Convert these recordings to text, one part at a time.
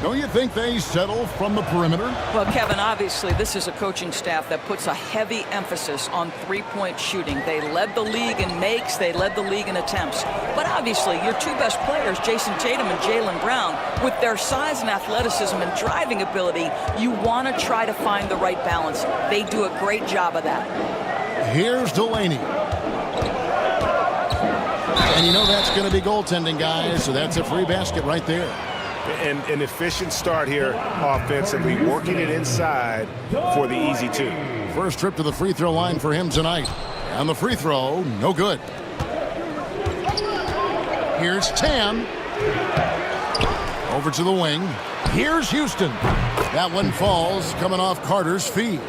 Don't you think they settle from the perimeter? Well, Kevin, obviously this is a coaching staff that puts a heavy emphasis on three-point shooting. They led the league in makes, they led the league in attempts. But obviously your two best players, Jason Tatum and Jaylen Brown, with their size and athleticism and driving ability, you want to try to find the right balance. They do a great job of that. Here's Delaney. And you know that's going to be goaltending, guys, so that's a free basket right there. And an efficient start here offensively, working it inside for the easy two. First trip to the free throw line for him tonight. And the free throw, no good. Here's Tam. Over to the wing. Here's Houston. That one falls, coming off Carter's feet.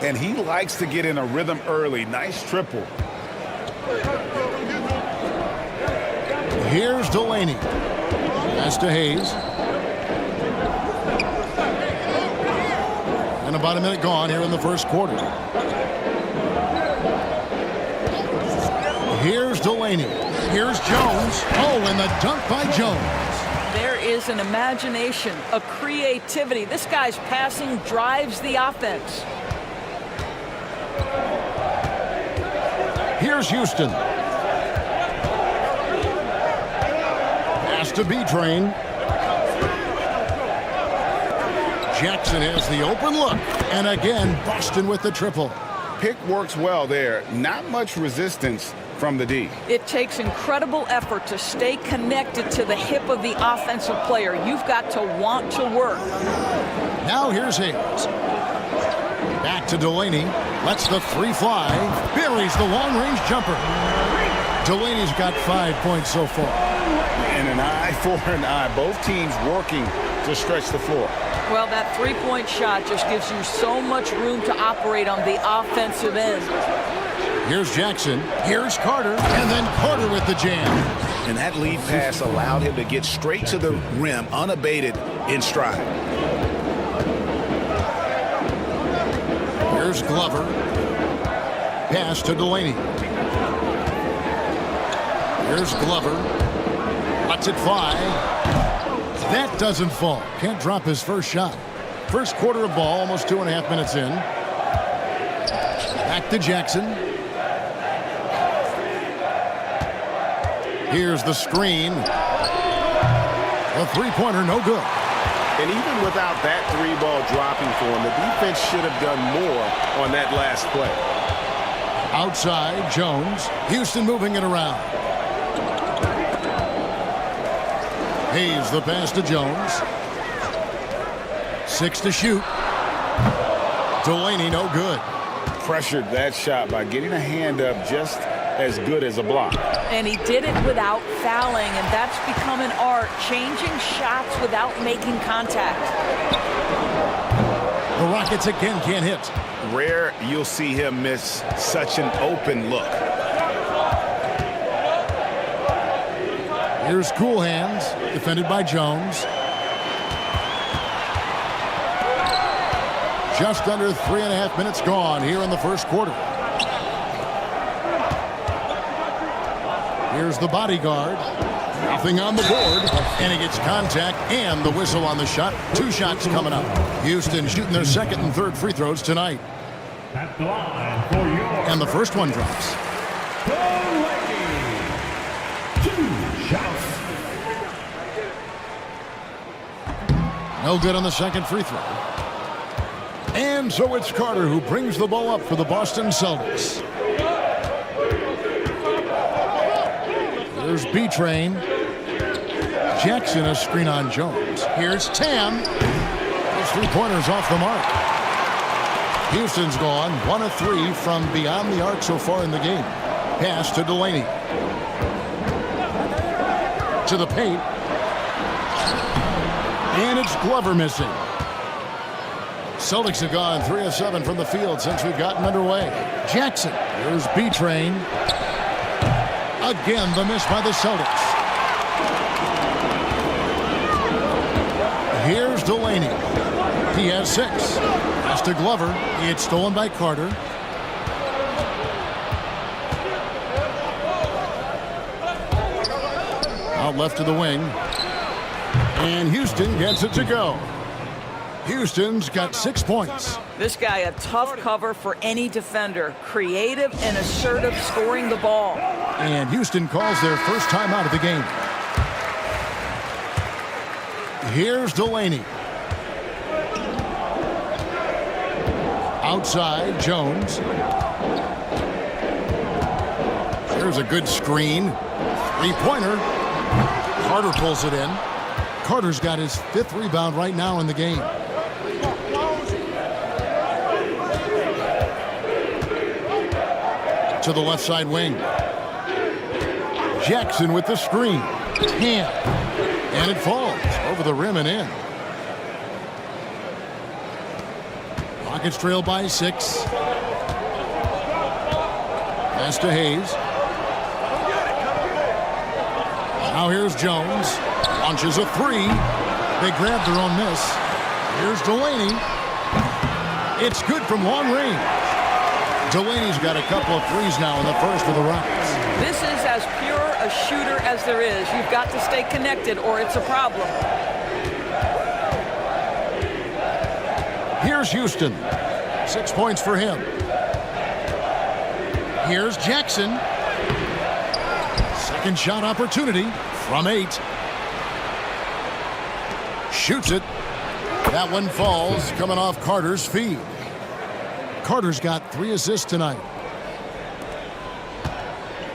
And he likes to get in a rhythm early. Nice triple. Here's Delaney. Pass to Hayes. And about a minute gone here in the first quarter. Here's Delaney. Here's Jones. Oh, and the dunk by Jones. There is an imagination, a creativity. This guy's passing drives the offense. Here's Houston. Pass to B-Train. Jackson has the open look. And again, Boston with the triple. Pick works well there. Not much resistance from the D. It takes incredible effort to stay connected to the hip of the offensive player. You've got to want to work. Now here's Hayes. Back to Delaney. Lets the three fly. Buries the long-range jumper. Delaney's got 5 points so far. And an eye for an eye. Both teams working to stretch the floor. Well, that three-point shot just gives you so much room to operate on the offensive end. Here's Jackson. Here's Carter. And then Carter with the jam. And that lead pass allowed him to get straight to the rim, unabated in stride. Here's Glover. Pass to Delaney. Here's Glover. Lets it fly. That doesn't fall. Can't drop his first shot. First quarter of ball, almost 2.5 minutes in. Back to Jackson. Here's the screen. The three-pointer, no good. And even without that three ball dropping for him, the defense should have done more on that last play. Outside, Jones. Houston moving it around. Hayes the pass to Jones. 6 to shoot. Delaney no good. Pressured that shot by getting a hand up just as good as a block. And he did it without fouling, and that's become an art, changing shots without making contact. The Rockets again can't hit. Rare you'll see him miss such an open look. Here's Cool Hands, defended by Jones. Just under 3.5 minutes gone here in the first quarter. Here's the bodyguard. Nothing on the board. And he gets contact and the whistle on the shot. 2 shots coming up. Houston shooting their second and third free throws tonight. And the first one drops. 2 shots. No good on the second free throw. And so it's Carter who brings the ball up for the Boston Celtics. There's B-Train. Jackson a screen on Jones. Here's Tam. His three-pointers off the mark. Houston's gone 1 of 3 from beyond the arc so far in the game. Pass to Delaney. To the paint. And it's Glover missing. Celtics have gone 3 of 7 from the field since we've gotten underway. Jackson. Here's B-Train. Again, the miss by the Celtics. Here's Delaney. He has 6. Pass to Glover. It's stolen by Carter. Out left to the wing. And Houston gets it to go. Houston's got 6 points. This guy, a tough cover for any defender. Creative and assertive scoring the ball. And Houston calls their first timeout of the game. Here's Delaney. Outside, Jones. Here's a good screen. Three-pointer. Carter pulls it in. Carter's got his 5th rebound right now in the game. To the left side wing. Jackson with the screen. Hand. And it falls over the rim and in. Rockets trail by 6. Pass to Hayes. Now here's Jones. Launches a 3. They grab their own miss. Here's Delaney. It's good from long range. Delaney's got a couple of threes now in the first for the Rockets. This is as pure a shooter as there is. You've got to stay connected or it's a problem. Here's Houston. 6 points for him. Here's Jackson. Second shot opportunity from 8. Shoots it. That one falls, coming off Carter's feed. Carter's got 3 assists tonight.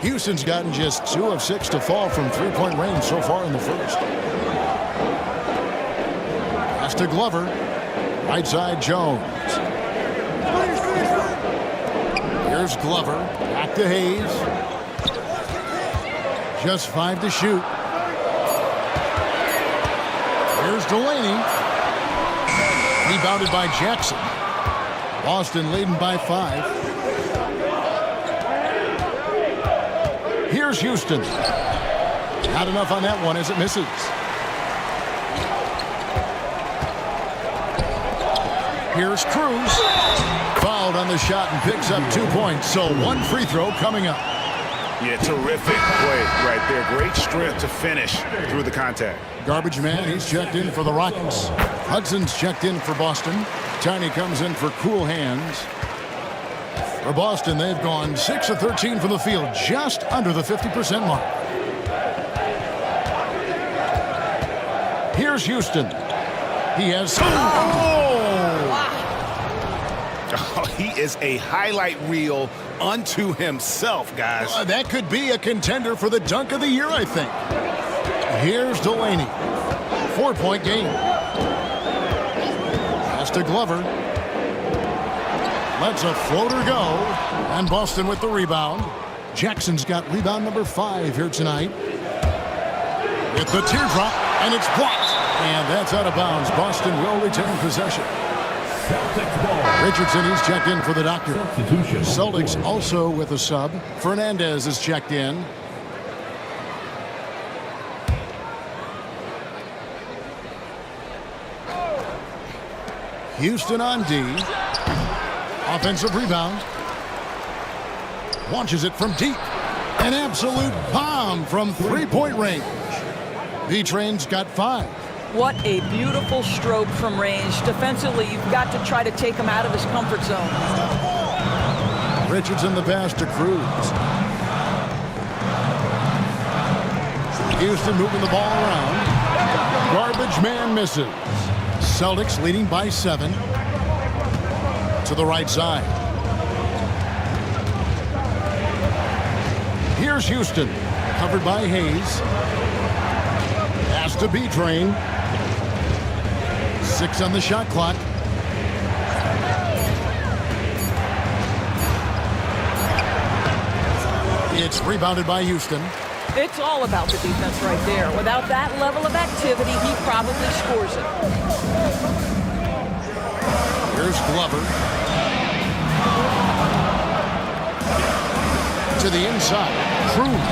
Houston's gotten just 2 of 6 to fall from three-point range so far in the first. Pass to Glover. Right side, Jones. Here's Glover. Back to Hayes. Just 5 to shoot. Here's Delaney. Rebounded by Jackson. Boston leading by 5. Here's Houston. Not enough on that one as it misses. Here's Cruz. Fouled on the shot and picks up 2 points. So 1 free throw coming up. Yeah, terrific play right there. Great strength to finish through the contact. Garbage man, he's checked in for the Rockets. Hudson's checked in for Boston. Tiny comes in for cool hands. For Boston, they've gone 6 of 13 from the field, just under the 50% mark. Here's Houston. He has... Oh, he is a highlight reel unto himself, guys. That could be a contender for the dunk of the year, I think. Here's Delaney. 4-point game. Pass to Glover. Lets a floater go. And Boston with the rebound. Jackson's got rebound number 5 here tonight. With the teardrop, and it's blocked. And that's out of bounds. Boston will retain possession. Richardson, he's checked in for the doctor. Celtics also with a sub. Fernandez is checked in. Houston on D. Offensive rebound. Launches it from deep. An absolute bomb from 3-point range. V-Train's got 5. What a beautiful stroke from range. Defensively, you've got to try to take him out of his comfort zone. Richardson the pass to Cruz. Houston moving the ball around. Garbage man misses. Celtics leading by 7. To the right side. Here's Houston. Covered by Hayes. Pass to B-Train. 6 on the shot clock. It's rebounded by Houston. It's all about the defense right there. Without that level of activity, he probably scores it. Here's Glover. To the inside. Cruz.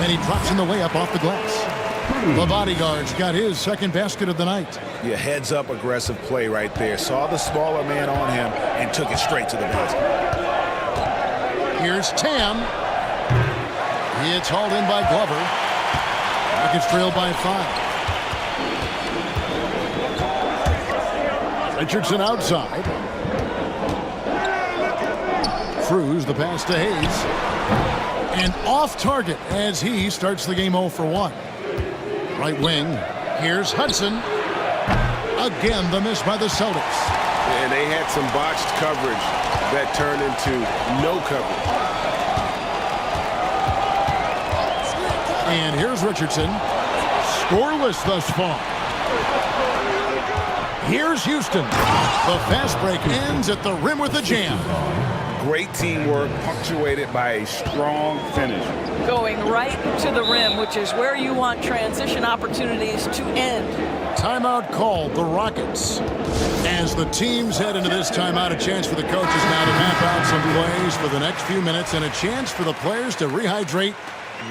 And he drops in the way up off the glass. The bodyguard's got his second basket of the night. Yeah, heads up aggressive play right there. Saw the smaller man on him and took it straight to the basket. Here's Tam. It's hauled in by Glover. Rockets trail by 5. Richardson outside. Cruz the pass to Hayes. And off target as he starts the game 0 for 1. Right wing. Here's Hudson. Again, the miss by the Celtics. And they had some botched coverage that turned into no coverage. And here's Richardson. Scoreless thus far. Here's Houston. The fast break ends at the rim with a jam. Great teamwork punctuated by a strong finish. Going right to the rim, which is where you want transition opportunities to end. Timeout called, the Rockets. As the teams head into this timeout, a chance for the coaches now to map out some plays for the next few minutes and a chance for the players to rehydrate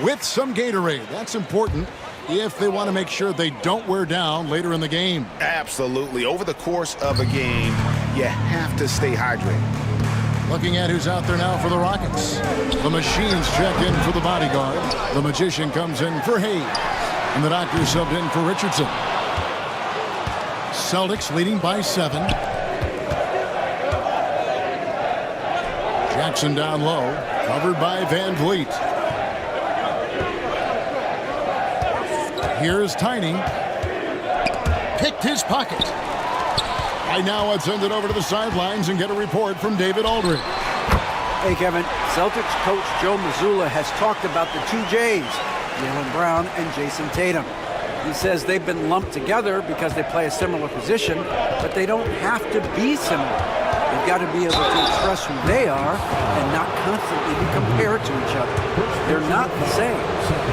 with some Gatorade. That's important if they want to make sure they don't wear down later in the game. Absolutely. Over the course of a game, you have to stay hydrated. Looking at who's out there now for the Rockets. The Machines check in for the bodyguard. The Magician comes in for Hayes. And the Doctor subbed in for Richardson. Celtics leading by 7. Jackson down low. Covered by Van Vliet. Here's Tiny. Picked his pocket. Right now, let's send it over to the sidelines and get a report from David Aldridge. Hey, Kevin. Celtics coach Joe Mazzulla has talked about the two J's, Jaylen Brown and Jason Tatum. He says they've been lumped together because they play a similar position, but they don't have to be similar. They've got to be able to express who they are and not constantly be compared to each other. They're not the same.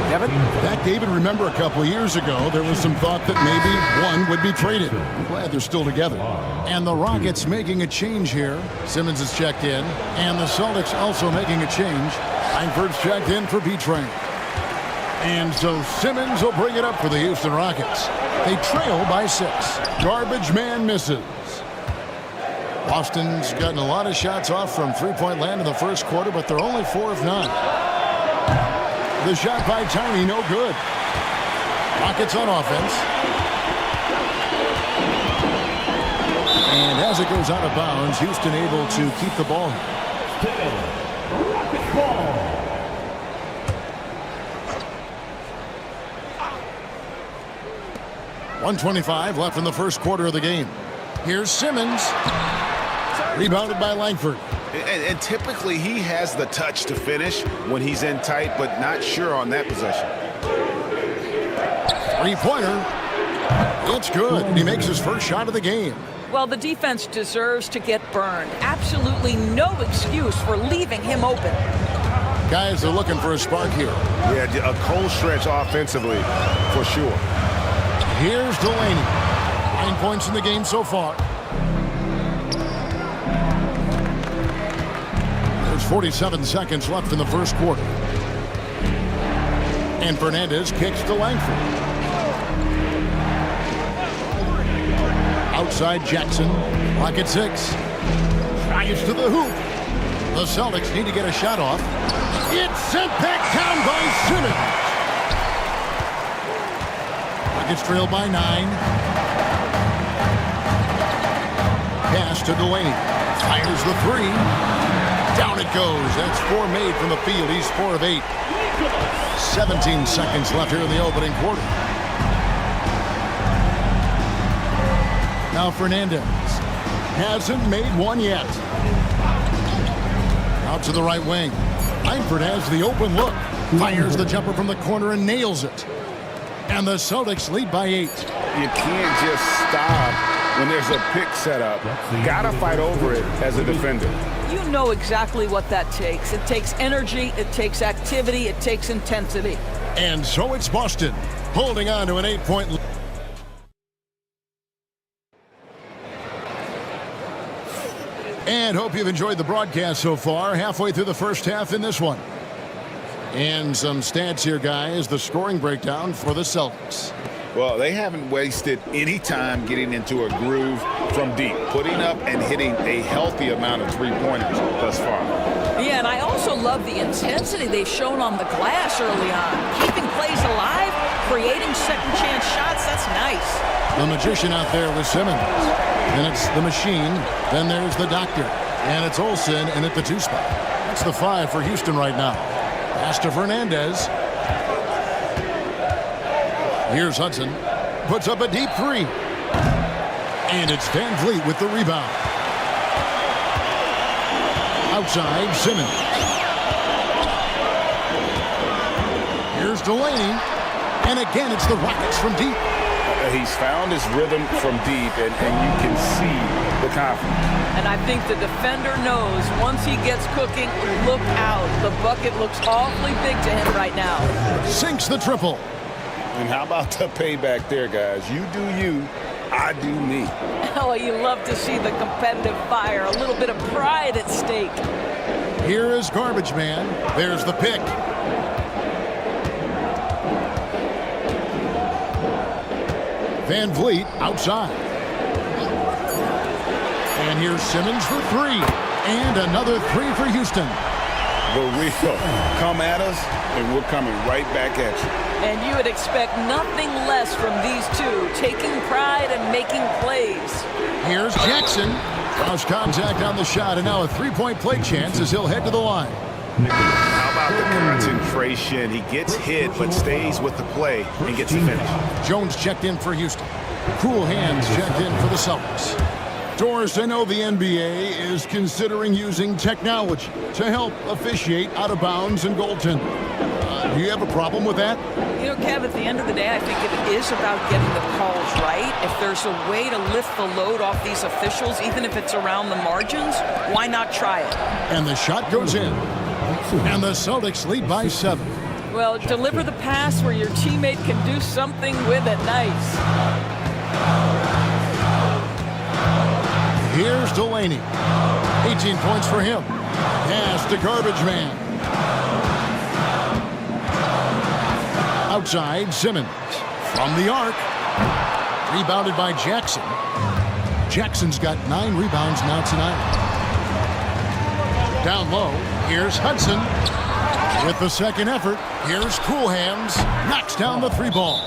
Kevin? That, David, remember a couple of years ago, there was some thought that maybe one would be traded. I'm glad they're still together. And the Rockets making a change here. Simmons is checked in. And the Celtics also making a change. Langford's checked in for B-Train. And so Simmons will bring it up for the Houston Rockets. They trail by 6. Garbage man misses. Boston's gotten a lot of shots off from three-point land in the first quarter, but they're only 4 of 9. The shot by Tiny, no good. Rockets on offense. And as it goes out of bounds, Houston able to keep the ball. Rocket ball. .125 left in the first quarter of the game. Here's Simmons. Rebounded by Langford. And typically he has the touch to finish when he's in tight, but not sure on that possession. Three-pointer. It's good. And he makes his first shot of the game. Well, the defense deserves to get burned. Absolutely no excuse for leaving him open. Guys are looking for a spark here. Yeah, a cold stretch offensively for sure. Here's Delaney. 9 points in the game so far. There's 47 seconds left in the first quarter. And Fernandez kicks to Langford. Outside Jackson. Rocket 6. Drives to the hoop. The Celtics need to get a shot off. It's sent back down by Simmons. Rockets trail by 9. Pass to Delaney. Fires the 3. Down it goes. That's 4 made from the field. He's 4 of 8. 17 seconds left here in the opening quarter. Now Fernandez hasn't made one yet. Out to the right wing. Langford has the open look. Fires the jumper from the corner and nails it. And the Celtics lead by 8. You can't just stop when there's a pick set up. Gotta fight over it as a defender. You know exactly what that takes. It takes energy, it takes activity, it takes intensity. And so it's Boston holding on to an 8-point lead. And hope you've enjoyed the broadcast so far. Halfway through the first half in this one. And some stats here, guys. The scoring breakdown for the Celtics. Well, they haven't wasted any time getting into a groove from deep, putting up and hitting a healthy amount of three-pointers thus far. Yeah, and I also love the intensity they've shown on the glass early on. Keeping plays alive, creating second-chance shots, that's nice. The magician out there with Simmons. Then it's the machine. Then there's the doctor. And it's Olsen in at the 2 spot. That's the 5 for Houston right now. Pass to Fernandez. Here's Hudson. Puts up a deep 3. And it's Van Vliet with the rebound. Outside, Simmons. Here's Delaney. And again, it's the Rockets from deep. He's found his rhythm from deep, and you can see the confidence. And I think the defender knows once he gets cooking, look out. The bucket looks awfully big to him right now. Sinks the triple. And how about the payback there, guys? You do you, I do me. Oh, you love to see the competitive fire, a little bit of pride at stake. Here is Garbage Man. There's the pick. Van Vliet outside. And here's Simmons for 3. And another 3 for Houston. The real come at us, and we're coming right back at you. And you would expect nothing less from these two, taking pride and making plays. Here's Jackson. Cross contact on the shot, and now a 3-point play chance as he'll head to the line. How about the concentration? He gets hit, but stays with the play and gets the finish. Jones checked in for Houston. Cool Hands checked in for the Celtics. Doris, I know the NBA is considering using technology to help officiate out of bounds and goaltending. Do you have a problem with that? You know, Kev, at the end of the day, I think it is about getting the calls right. If there's a way to lift the load off these officials, even if it's around the margins, why not try it? And the shot goes in. And the Celtics lead by 7. Well, deliver the pass where your teammate can do something with it. Nice. Here's Delaney. 18 points for him. Pass to Garbage Man. Outside, Simmons. From the arc. Rebounded by Jackson. Jackson's got 9 rebounds now tonight. Down low, here's Hudson. With the second effort, here's Cool Hands. Knocks down the 3 ball.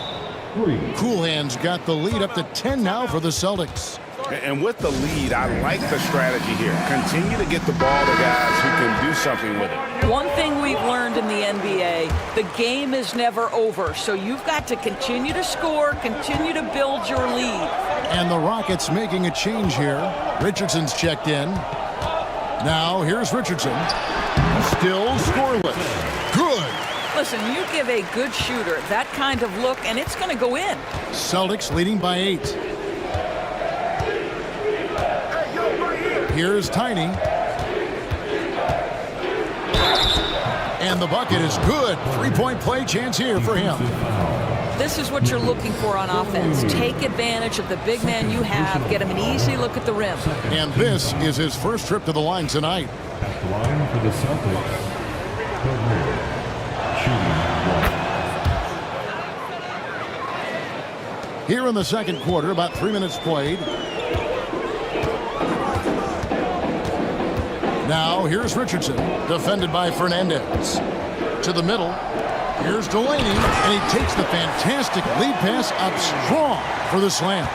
Cool Hands got the lead up to 10 now for the Celtics. And with the lead, I like the strategy here. Continue to get the ball to guys who can do something with it. One thing we've learned in the NBA, the game is never over. So you've got to continue to score, continue to build your lead. And the Rockets making a change here. Richardson's checked in. Now here's Richardson. Still scoreless. Good. Listen, you give a good shooter that kind of look, and it's going to go in. Celtics leading by 8. Here's Tiny. And the bucket is good. 3-point play chance here for him. This is what you're looking for on offense. Take advantage of the big man you have. Get him an easy look at the rim. And this is his first trip to the line tonight. At the line for the Celtics, Here in the second quarter, about 3 minutes played. Now here's Richardson, defended by Fernandez. To the middle, here's Delaney, and he takes the fantastic lead pass up strong for the slam.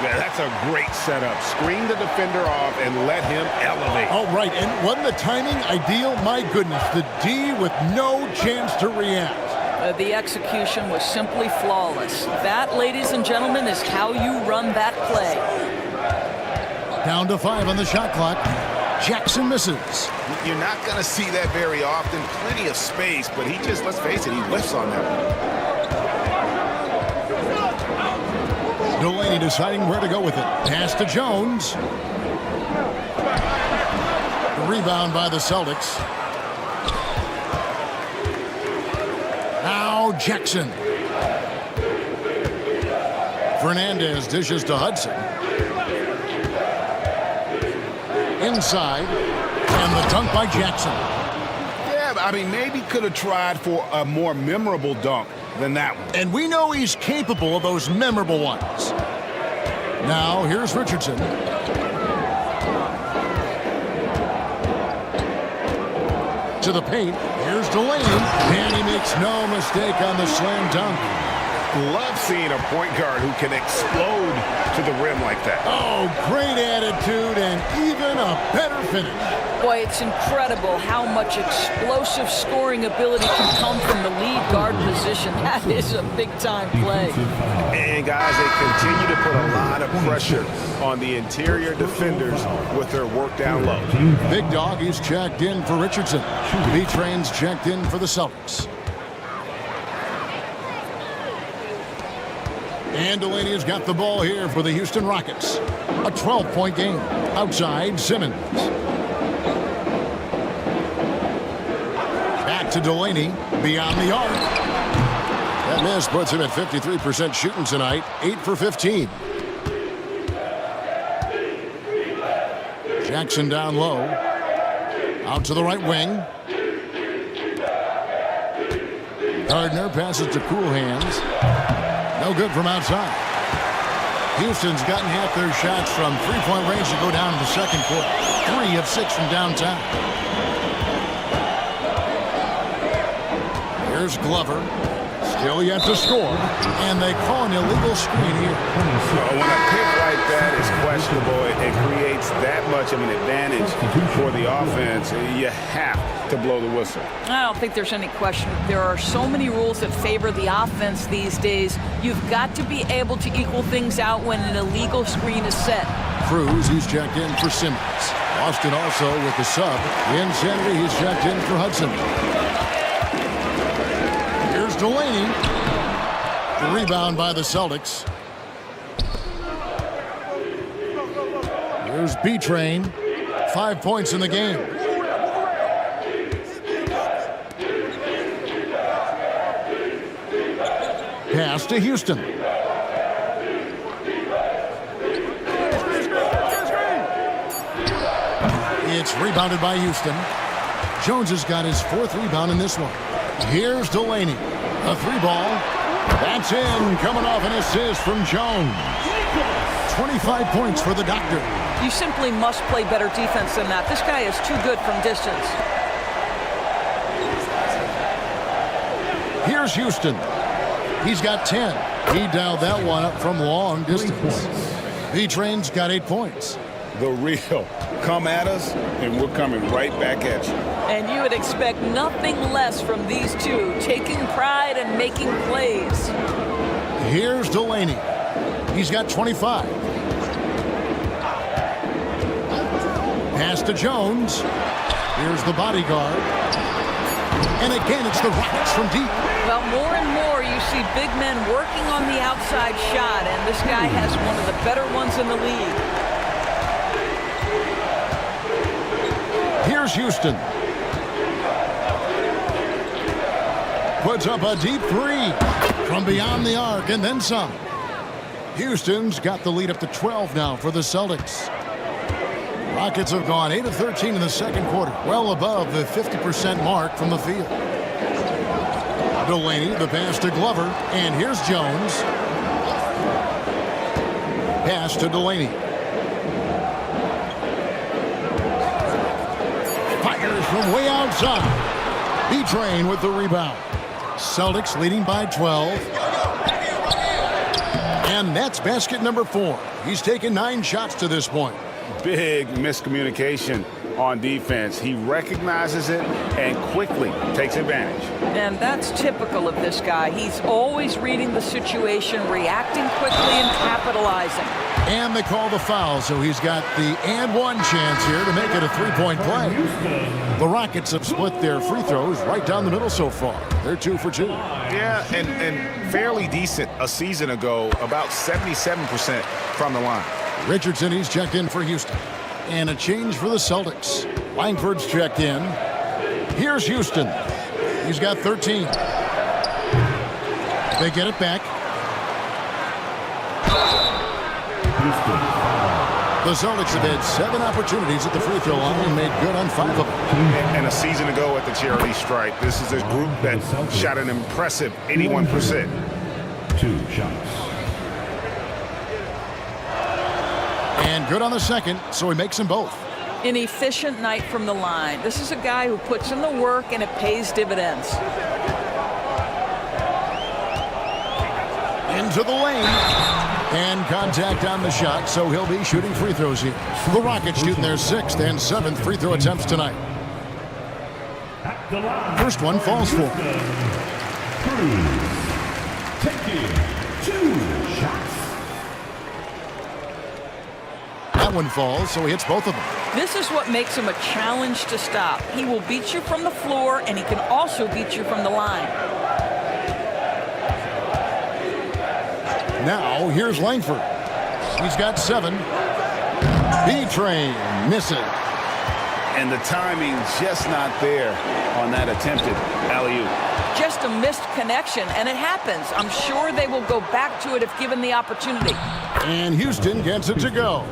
Yeah, that's a great setup. Screen the defender off and let him elevate. All right, and wasn't the timing ideal? My goodness, the D with no chance to react. The execution was simply flawless. That, ladies and gentlemen, is how you run that play. Down to 5 on the shot clock. Jackson misses. You're not going to see that very often. Plenty of space, but he just, let's face it, he whiffs on that one. Delaney deciding where to go with it. Pass to Jones. The rebound by the Celtics. Now Jackson. Fernandez dishes to Hudson. Inside, and the dunk by Jackson. Yeah, I mean, maybe could have tried for a more memorable dunk than that one. And we know he's capable of those memorable ones. Now, here's Richardson. To the paint, here's Delaney, and he makes no mistake on the slam dunk. Love seeing a point guard who can explode to the rim like that. Oh, great attitude and even a better finish. Boy, it's incredible how much explosive scoring ability can come from the lead guard position. That is a big-time play. And, guys, they continue to put a lot of pressure on the interior defenders with their work down low. Big Dog is checked in for Richardson. B-Train's checked in for the Celtics. And Delaney has got the ball here for the Houston Rockets. A 12-point game. Outside, Simmons. Back to Delaney. Beyond the arc. That miss puts him at 53% shooting tonight. 8 for 15. Jackson down low. Out to the right wing. Gardner passes to Cool Hands. No good from outside. Houston's gotten half their shots from three-point range to go down in the second quarter. 3 of 6 from downtown. Here's Glover. Still yet to score. And they call an illegal screen here. When a pick like that is questionable, it creates that much of an advantage for the offense. You have to blow the whistle. I don't think there's any question. There are so many rules that favor the offense these days. You've got to be able to equal things out when an illegal screen is set. Cruz, he's checked in for Simmons. Austin also with the sub. Insanity, he's checked in for Hudson. Here's Delaney. The rebound by the Celtics. Here's B-Train. 5 points in the game. Pass to Houston. It's rebounded by Houston. Jones has got his 4th rebound in this one. Here's Delaney. A 3-ball. That's in. Coming off an assist from Jones. 25 points for the Doctor. You simply must play better defense than that. This guy is too good from distance. Here's Houston. He's got 10. He dialed that one up from long distance. B-Train's got 8 points. The real. Come at us, and we're coming right back at you. And you would expect nothing less from these two, taking pride and making plays. Here's Delaney. He's got 25. Pass to Jones. Here's the bodyguard. And again, it's the Rockets from deep. Well, more and more you see big men working on the outside shot, and this guy has one of the better ones in the league. Here's Houston. Puts up a deep 3 from beyond the arc and then some. Houston's got the lead up to 12 now for the Celtics. Rockets have gone 8 of 13 in the second quarter, well above the 50% mark from the field. Delaney, the pass to Glover, and here's Jones. Pass to Delaney. Fires from way outside. B-Train with the rebound. Celtics leading by 12. And that's basket number 4. He's taken 9 shots to this point. Big miscommunication on defense. He recognizes it and quickly takes advantage. And that's typical of this guy. He's always reading the situation, reacting quickly and capitalizing. And they call the foul, so he's got the and one chance here to make it a 3-point play. The Rockets have split their free throws right down the middle so far. They're 2 for 2. Yeah, and fairly decent a season ago, about 77% from the line. Richardson, he's checked in for Houston. And a change for the Celtics. Langford's checked in. Here's Houston. He's got 13. They get it back. The Celtics have had 7 opportunities at the free throw line and made good on 5 of them. And a season ago at the charity stripe, this is a group that shot an impressive 81%. 2 shots. And good on the second, so he makes them both. An efficient night from the line. This is a guy who puts in the work and it pays dividends. into the lane. And contact on the shot, so he'll be shooting free throws here. The Rockets shooting their 6th and 7th free throw attempts tonight. First one falls for. Taking 2 shots. That one falls, so he hits both of them. This is what makes him a challenge to stop. He will beat you from the floor, and he can also beat you from the line. Now, here's Langford. He's got 7. B-Train misses. And the timing just not there on that attempted alley-oop. Just a missed connection, and it happens. I'm sure they will go back to it if given the opportunity. And Houston gets it to go.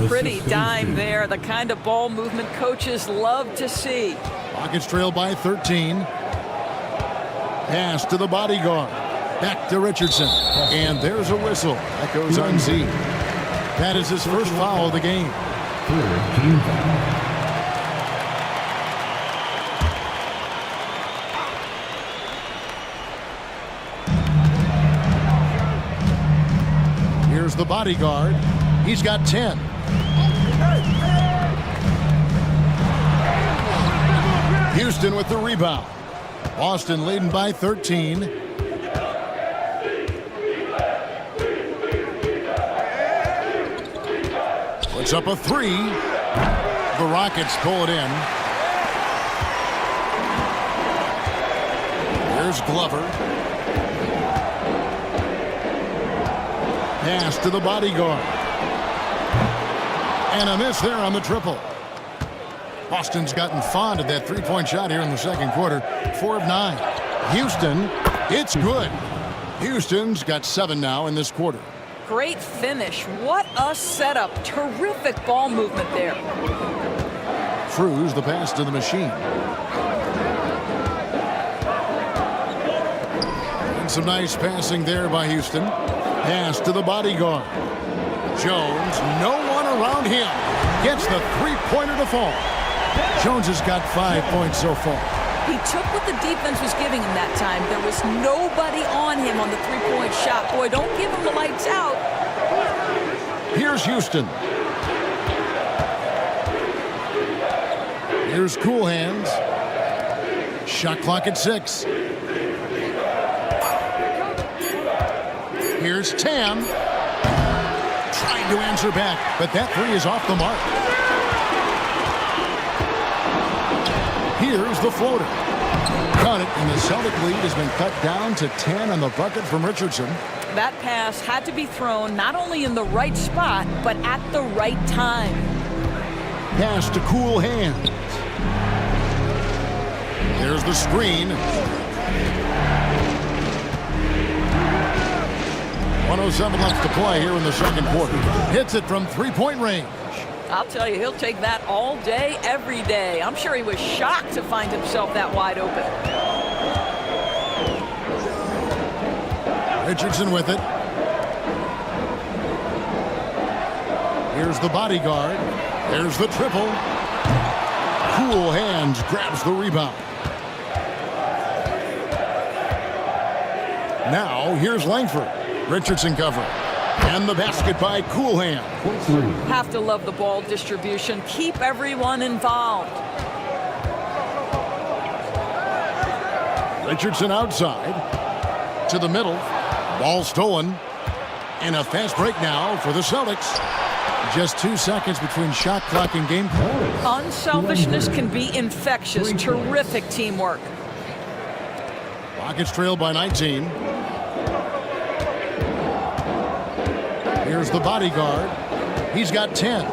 Pretty dime there, the kind of ball movement coaches love to see. Rockets trail by 13. Pass to the bodyguard. Back to Richardson. And there's a whistle. That goes unseen. That is his first foul of the game. Team foul. Here's the bodyguard. He's got 10. Houston with the rebound. Boston leading by 13. Puts up a 3. The Rockets pull it in. Here's Glover. Pass to the bodyguard. And a miss there on the triple. Boston's gotten fond of that three-point shot here in the second quarter. 4 of 9. Houston, it's good. Houston's got 7 now in this quarter. Great finish. What a setup. Terrific ball movement there. Cruz, the pass to the machine. And some nice passing there by Houston. Pass to the bodyguard. Jones, no one around him. Gets the three-pointer to fall. Jones has got 5 points so far. He took what the defense was giving him that time. There was nobody on him on the three-point shot. Boy, don't give him the lights out. Here's Houston. Here's Cool Hands. Shot clock at 6. Here's Tam. Trying to answer back, but that 3 is off the mark. Here's the floater. Got it, and the Celtic lead has been cut down to 10 on the bucket from Richardson. That pass had to be thrown not only in the right spot, but at the right time. Pass to Cool Hands. There's the screen. 107 left to play here in the second quarter. Hits it from three-point range. I'll tell you, he'll take that all day, every day. I'm sure he was shocked to find himself that wide open. Richardson with it. Here's the bodyguard. There's the triple. Cool Hands grabs the rebound. Now, here's Langford. Richardson covering. And the basket by Cool Hands. Have to love the ball distribution. Keep everyone involved. Richardson outside. To the middle. Ball stolen. And a fast break now for the Celtics. Just 2 seconds between shot clock and game clock. Unselfishness can be infectious. Terrific teamwork. Rockets trail by 19. Here's the bodyguard. He's got 10.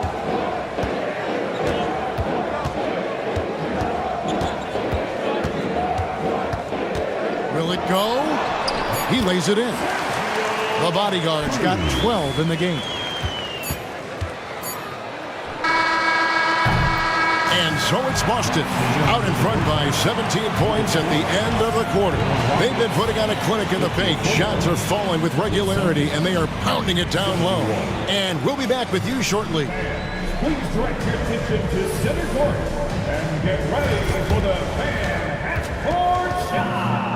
Will it go? He lays it in. The bodyguard's got 12 in the game. And so it's Boston, out in front by 17 points at the end of the quarter. They've been putting on a clinic in the paint. Shots are falling with regularity, and they are pounding it down low. And we'll be back with you shortly. Please direct your attention to center court and get ready for the fan half-court shot.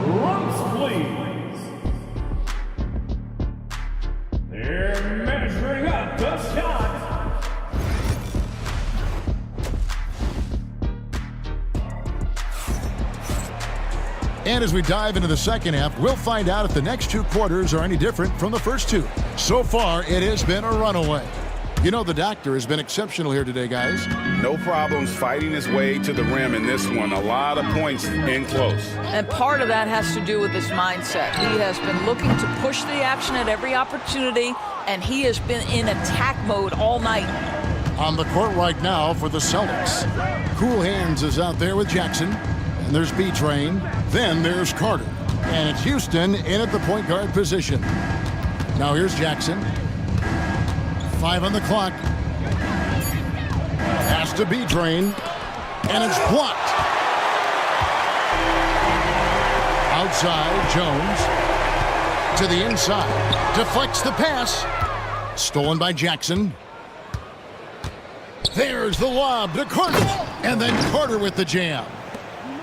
Rumps, please. And as we dive into the second half, we'll find out if the next 2 quarters are any different from the first 2. So far, it has been a runaway. You know, the doctor has been exceptional here today, guys. No problems fighting his way to the rim in this one. A lot of points in close. And part of that has to do with his mindset. He has been looking to push the action at every opportunity, and he has been in attack mode all night. On the court right now for the Celtics. Cool Hands is out there with Jackson. And there's B-Train. Then there's Carter. And it's Houston in at the point guard position. Now here's Jackson. 5 on the clock. Pass to B-Train. And it's blocked. Outside, Jones. To the inside. Deflects the pass. Stolen by Jackson. There's the lob to Carter. And then Carter with the jam.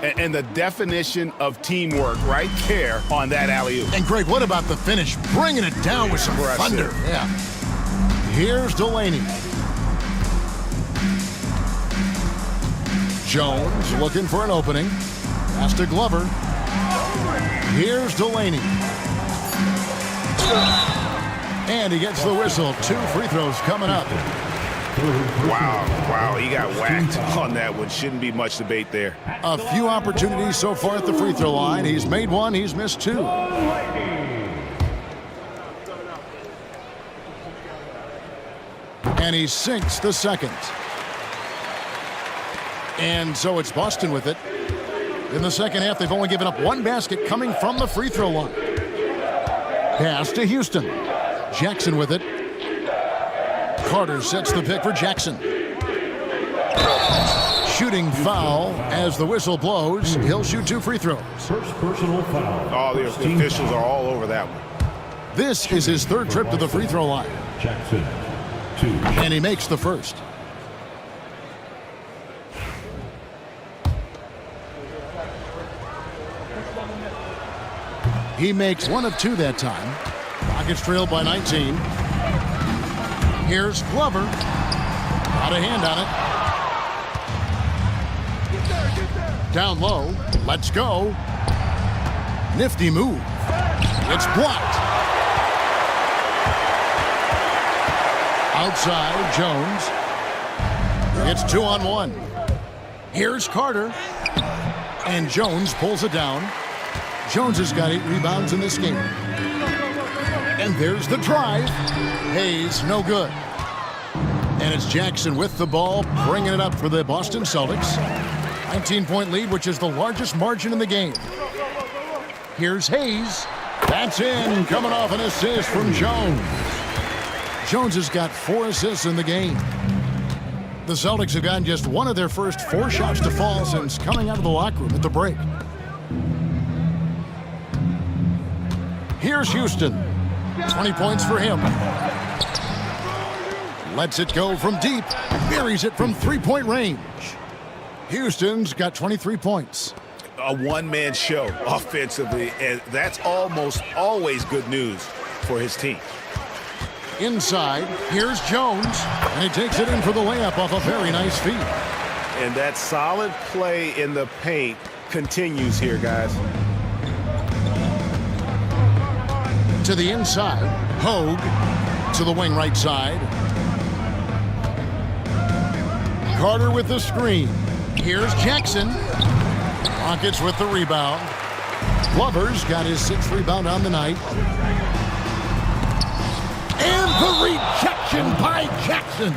And the definition of teamwork right there on that alley-oop. And Greg, what about the finish? Bringing it down with some thunder. Yeah. Here's Delaney. Jones looking for an opening. Pass to Glover. Here's Delaney. And he gets the whistle. 2 free throws coming up. Wow, he got whacked on that one. Shouldn't be much debate there. A few opportunities so far at the free throw line. He's made 1, he's missed 2. And he sinks the second. And so it's Boston with it. In the second half, they've only given up 1 basket coming from the free throw line. Pass to Houston. Jackson with it. Carter sets the pick for Jackson. Shooting foul as the whistle blows. He'll shoot 2 free throws. First personal foul. Oh, the officials are all over that one. This is his 3rd trip to the free throw line. Jackson, 2. And he makes the first. He makes 1 of 2 that time. Rockets trailed by 19. Here's Glover. Got a hand on it. Down low. Let's go. Nifty move. It's blocked. Outside, Jones. It's 2-on-1. Here's Carter. And Jones pulls it down. Jones has got 8 rebounds in this game. And there's the drive. Hayes, no good. And it's Jackson with the ball, bringing it up for the Boston Celtics. 19-point lead, which is the largest margin in the game. Here's Hayes. That's in, coming off an assist from Jones. Jones has got 4 assists in the game. The Celtics have gotten just 1 of their first 4 shots to fall since coming out of the locker room at the break. Here's Houston. 20 points for him. Lets it go from deep. Buries it from 3-point range. Houston's got 23 points. A one-man show offensively, and that's almost always good news for his team. Inside, here's Jones, and he takes it in for the layup off a very nice feed. And that solid play in the paint continues here, guys. To the inside, Hogue to the wing right side. Carter with the screen. Here's Jackson. Rockets with the rebound. Glover's got his 6th rebound on the night. And the rejection by Jackson.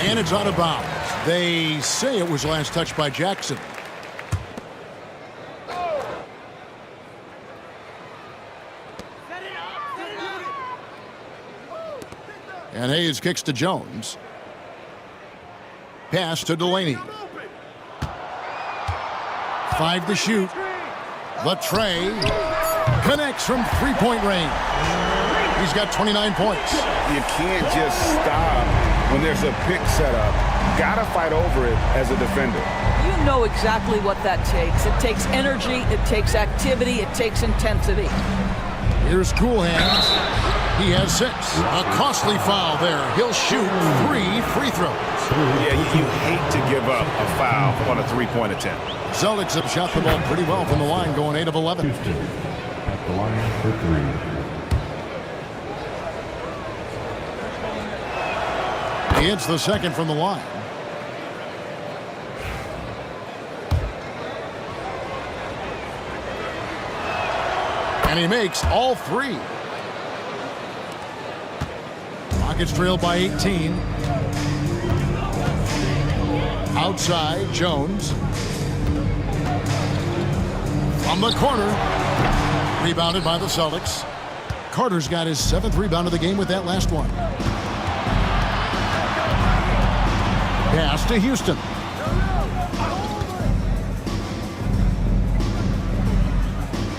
And it's out of bounds. They say it was last touched by Jackson. And Hayes kicks to Jones. Pass to Delaney. 5 to shoot. Latrey connects from 3-point range. He's got 29 points. You can't just stop when there's a pick set up. Gotta fight over it as a defender. You know exactly what that takes. It takes energy, it takes activity, it takes intensity. Here's Cool Hands. He has 6. A costly foul there. He'll shoot 3 free throws. Yeah, you hate to give up a foul on a three-point attempt. Celtics have shot the ball pretty well from the line, going 8 of 11. Houston at the line for 3. He hits the second from the line. And he makes all 3. Rockets trail by 18. Outside, Jones. From the corner. Rebounded by the Celtics. Carter's got his 7th rebound of the game with that last one. Pass to Houston.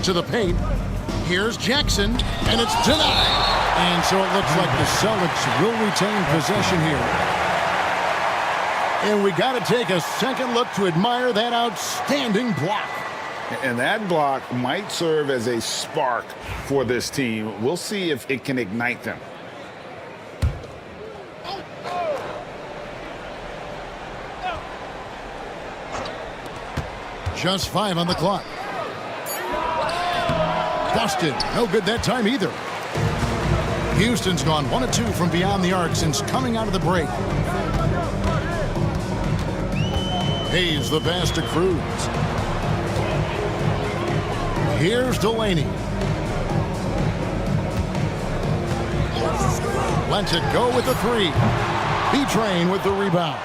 To the paint. Here's Jackson, and it's denied. And so it looks like the Celtics will retain possession here. And we got to take a second look to admire that outstanding block. And that block might serve as a spark for this team. We'll see if it can ignite them. Just 5 on the clock. Busted. No good that time either. Houston's gone 1 of 2 from beyond the arc since coming out of the break. Hayes the pass to Cruz. Here's Delaney. Lets it go with the 3. B-Train with the rebound.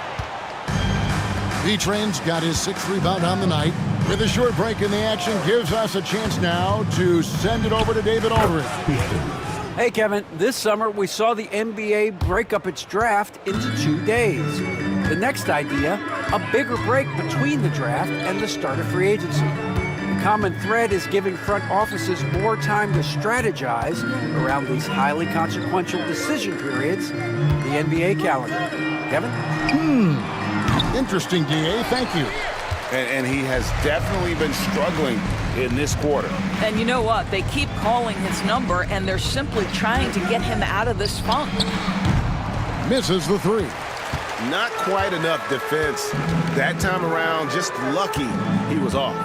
B-Train's got his 6th rebound on the night. With a short break in the action, gives us a chance now to send it over to David Aldridge. Hey, Kevin, this summer we saw the NBA break up its draft into 2 days. The next idea, a bigger break between the draft and the start of free agency. The common thread is giving front offices more time to strategize around these highly consequential decision periods, the NBA calendar. Kevin? Interesting, DA. Thank you. And he has definitely been struggling in this quarter. And you know what? They keep calling his number, and they're simply trying to get him out of this funk. Misses the 3. Not quite enough defense that time around. Just lucky he was off.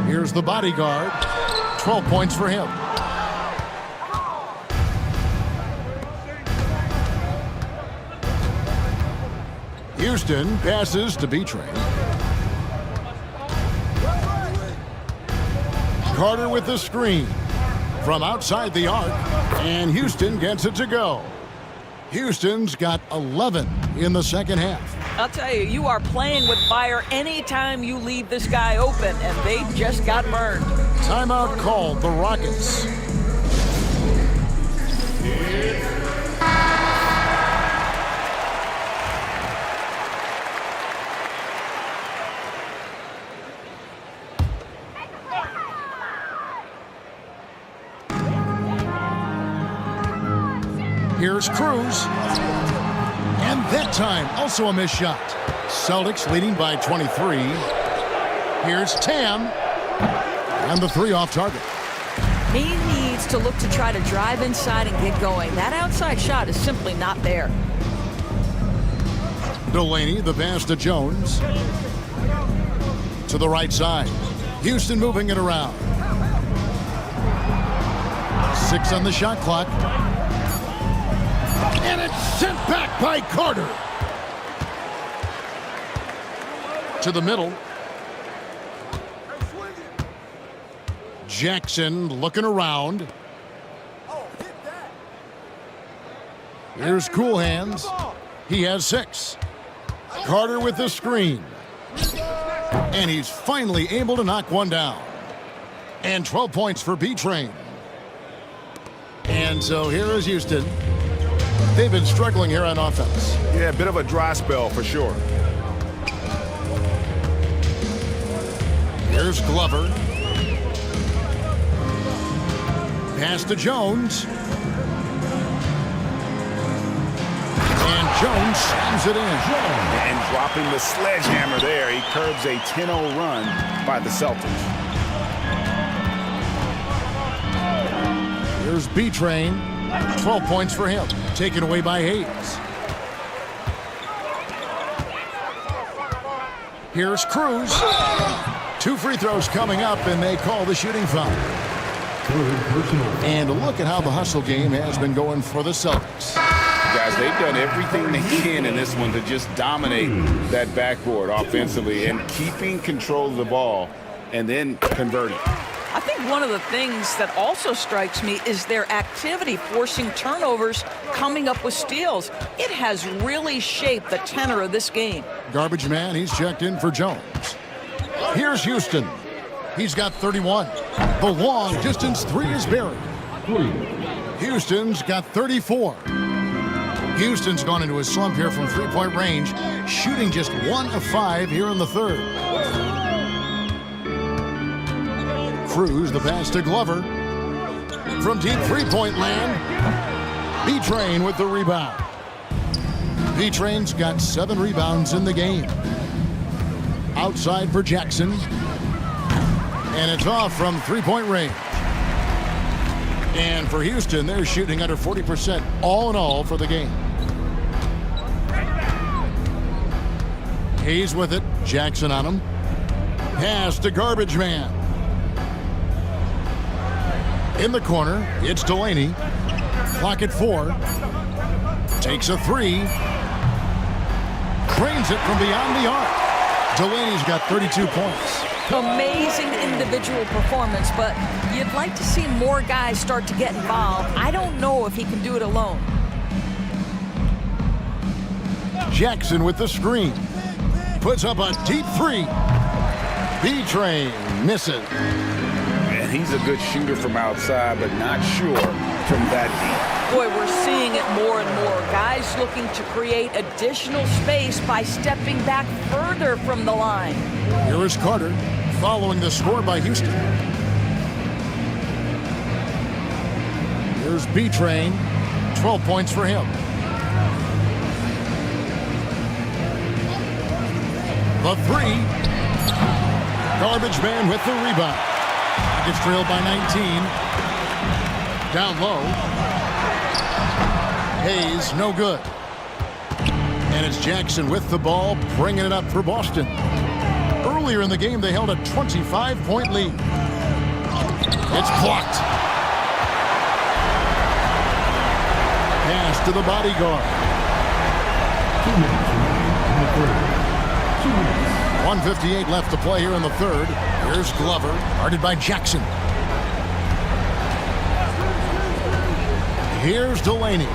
Here's the bodyguard. 12 points for him. Houston passes to B-Train. Carter with the screen from outside the arc, and Houston gets it to go. Houston's got 11 in the second half. I'll tell you, you are playing with fire anytime you leave this guy open, and they just got burned. Timeout called, the Rockets. Here's Cruz. And that time, also a missed shot. Celtics leading by 23. Here's Tam. And the 3 off target. He needs to look to try to drive inside and get going. That outside shot is simply not there. Delaney, the pass to Jones. To the right side. Houston moving it around. 6 on the shot clock. And it's sent back by Carter. To the middle. Jackson looking around. Here's Cool Hands. He has 6. Carter with the screen. And he's finally able to knock one down. And 12 points for B-Train. And so here is Houston. They've been struggling here on offense. Yeah, a bit of a dry spell for sure. Here's Glover. Pass to Jones. And Jones slams it in. And dropping the sledgehammer there, he curbs a 10-0 run by the Celtics. Here's B-Train. 12 points for him. Taken away by Hayes. Here's Cruz. 2 free throws coming up, and they call the shooting foul. And look at how the hustle game has been going for the Celtics. Guys, they've done everything they can in this one to just dominate that backboard offensively and keeping control of the ball and then converting. I think one of the things that also strikes me is their activity forcing turnovers, coming up with steals. It has really shaped the tenor of this game. Garbage man, he's checked in for Jones. Here's Houston. He's got 31. The long distance 3 is buried. Houston's got 34. Houston's gone into a slump here from three-point range, shooting just 1 of 5 here in the third. Cruz, the pass to Glover. From deep three-point land, B-Train with the rebound. B-Train's got 7 rebounds in the game. Outside for Jackson. And it's off from three-point range. And for Houston, they're shooting under 40% all in all for the game. Hayes with it. Jackson on him. Pass to Garbage Man. In the corner, it's Delaney. Clock at 4. Takes a 3. Cranes it from beyond the arc. Delaney's got 32 points. Amazing individual performance, but you'd like to see more guys start to get involved. I don't know if he can do it alone. Jackson with the screen. Puts up a deep 3. B-Train misses. And he's a good shooter from outside, but not sure from that deep. Boy, we're seeing it more and more. Guys looking to create additional space by stepping back further from the line. Here is Carter, following the score by Houston. Here's B-Train, 12 points for him. The 3. Garbage man with the rebound. Gets trailed by 19. Down low. Hayes, no good. And it's Jackson with the ball, bringing it up for Boston. Earlier in the game, they held a 25-point lead. It's blocked. Pass to the bodyguard. 1:58 left to play here in the third. Here's Glover, guarded by Jackson. Here's Delaney.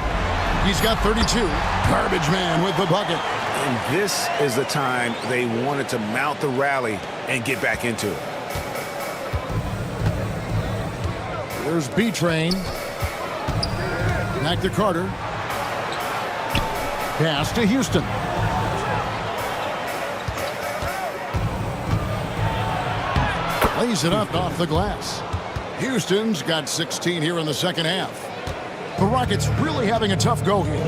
He's got 32. Garbage man with the bucket. And this is the time they wanted to mount the rally and get back into it. Here's B-Train. Back to Carter. Pass to Houston. Lays it up off the glass. Houston's got 16 here in the second half. The Rockets really having a tough go here.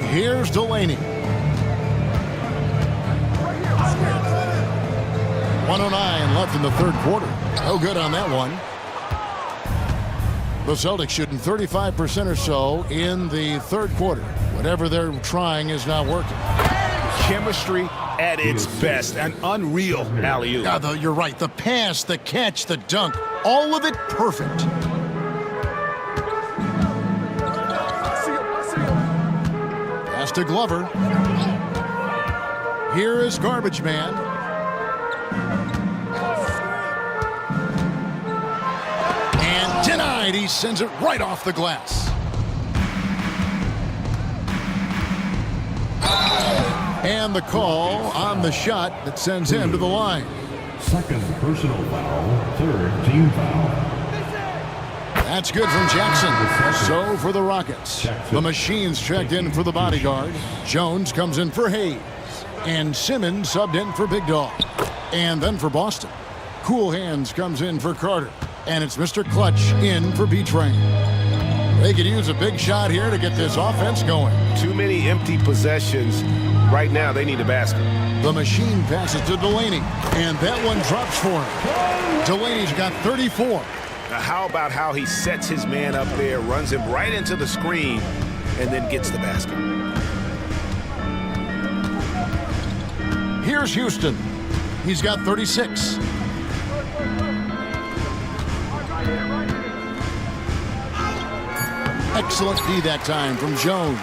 Here's Delaney. 1:09 left in the third quarter. No good on that one. The Celtics shooting 35% or so in the third quarter. Whatever they're trying is not working. Chemistry at its best. An unreal alley-oop. Yeah, you're right. The pass, the catch, the dunk, all of it perfect. Pass to Glover. Here is Garbage Man. And denied. He sends it right off the glass. And the call on the shot that sends him to the line. Second personal foul, third team foul. That's good from Jackson. So for the Rockets, the Machines checked in for the bodyguard. Jones comes in for Hayes. And Simmons subbed in for Big Dog. And then for Boston, Cool Hands comes in for Carter. And it's Mr. Clutch in for B-Train. They could use a big shot here to get this offense going. Too many empty possessions. Right now, they need a basket. The machine passes to Delaney, and that one drops for him. Delaney's got 34. Now how about how he sets his man up there, runs him right into the screen, and then gets the basket. Here's Houston. He's got 36. Excellent D that time from Jones.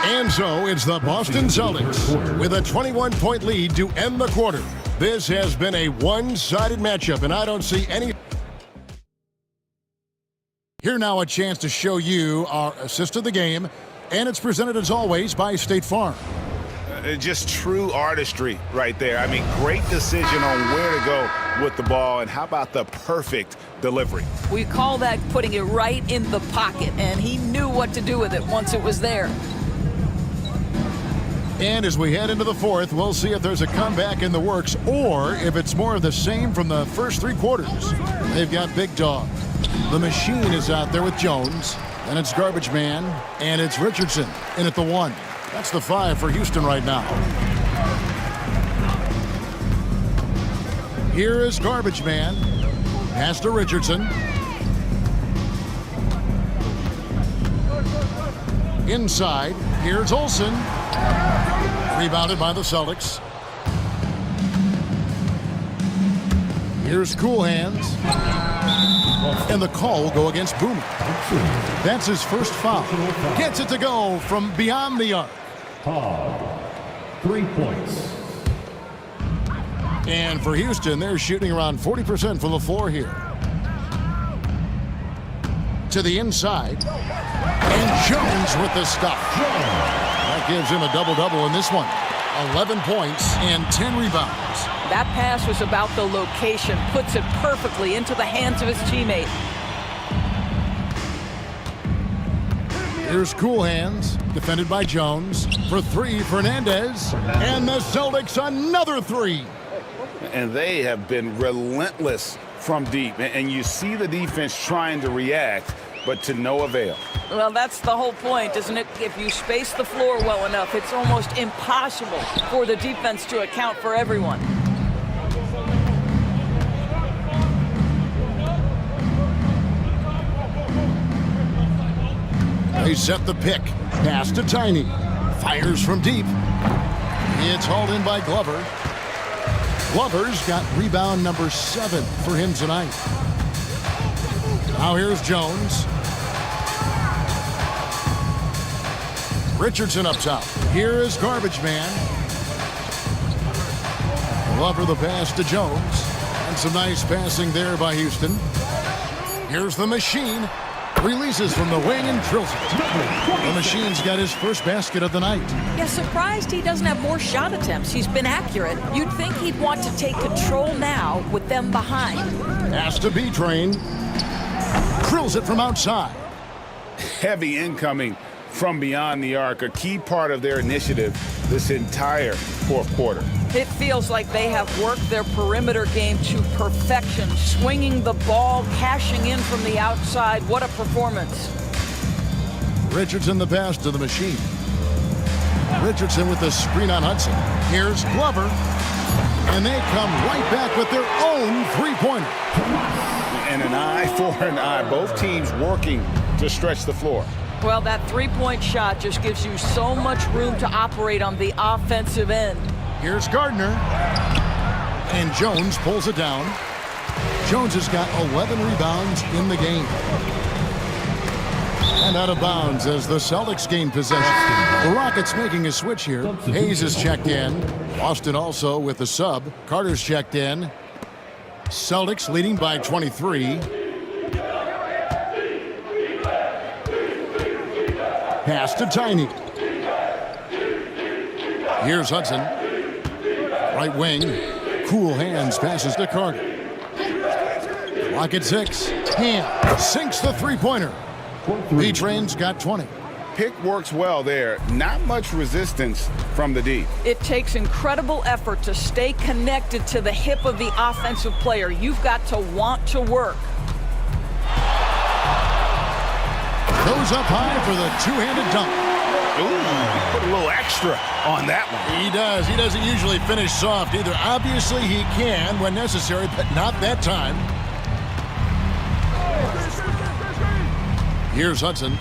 And so it's the Boston Celtics with a 21-point lead to end the quarter. This has been a one-sided matchup, and I don't see any. Here now a chance to show you our assist of the game, and it's presented as always by State Farm. Just true artistry right there. I mean, great decision on where to go with the ball, and how about the perfect delivery? We call that putting it right in the pocket, and he knew what to do with it once it was there. And as we head into the fourth, we'll see if there's a comeback in the works or if it's more of the same from the first three quarters. They've got big dog. The machine is out there with Jones, and it's garbage man, and it's Richardson in at the 1. That's the 5 for Houston right now. Here is garbage man. Pass to Richardson. Inside, here's Olsen. Rebounded by the Celtics. Here's Cool Hands. And the call will go against Boomer. That's his first foul. Gets it to go from beyond the arc. 3 points. And for Houston, they're shooting around 40% from the floor here. To the inside. And Jones with the stop. That gives him a double-double in this one. 11 points and 10 rebounds. That pass was about the location, puts it perfectly into the hands of his teammate. Here's Cool Hands, defended by Jones. For 3, Fernandez. And the Celtics another 3. And they have been relentless from deep. And you see the defense trying to react, but to no avail. Well, that's the whole point, isn't it? If you space the floor well enough, it's almost impossible for the defense to account for everyone. They set the pick. Pass to Tiny. Fires from deep. It's hauled in by Glover. Glover's got rebound number 7 for him tonight. Now here's Jones. Richardson up top. Here is garbage man. Glover the pass to Jones. And some nice passing there by Houston. Here's the machine. Releases from the wing and drills it. The machine's got his first basket of the night. Yeah, surprised he doesn't have more shot attempts. He's been accurate. You'd think he'd want to take control now with them behind. Pass to B-Train. Drills it from outside. Heavy incoming from beyond the arc, a key part of their initiative this entire fourth quarter. It feels like they have worked their perimeter game to perfection, swinging the ball, cashing in from the outside. What a performance. Richardson the pass to the machine. Richardson with the screen on Hudson. Here's Glover. And they come right back with their own three-pointer. And an eye for an eye. Both teams working to stretch the floor. Well, that three-point shot just gives you so much room to operate on the offensive end. Here's Gardner. And Jones pulls it down. Jones has got 11 rebounds in the game. And out of bounds as the Celtics gain possession. The Rockets making a switch here. Hayes is checked in. Boston also with the sub. Carter's checked in. Celtics leading by 23. Pass to Tiny. Here's Hudson. Right wing. Cool Hands passes to Carter. Clock at 6. Hand sinks the three-pointer. B-Train's got 20. Pick works well there. Not much resistance from the D. It takes incredible effort to stay connected to the hip of the offensive player. You've got to want to work. Goes up high for the two-handed dunk. Ooh, put a little extra on that one. He does. He doesn't usually finish soft either. Obviously, he can when necessary, but not that time. Here's Hudson.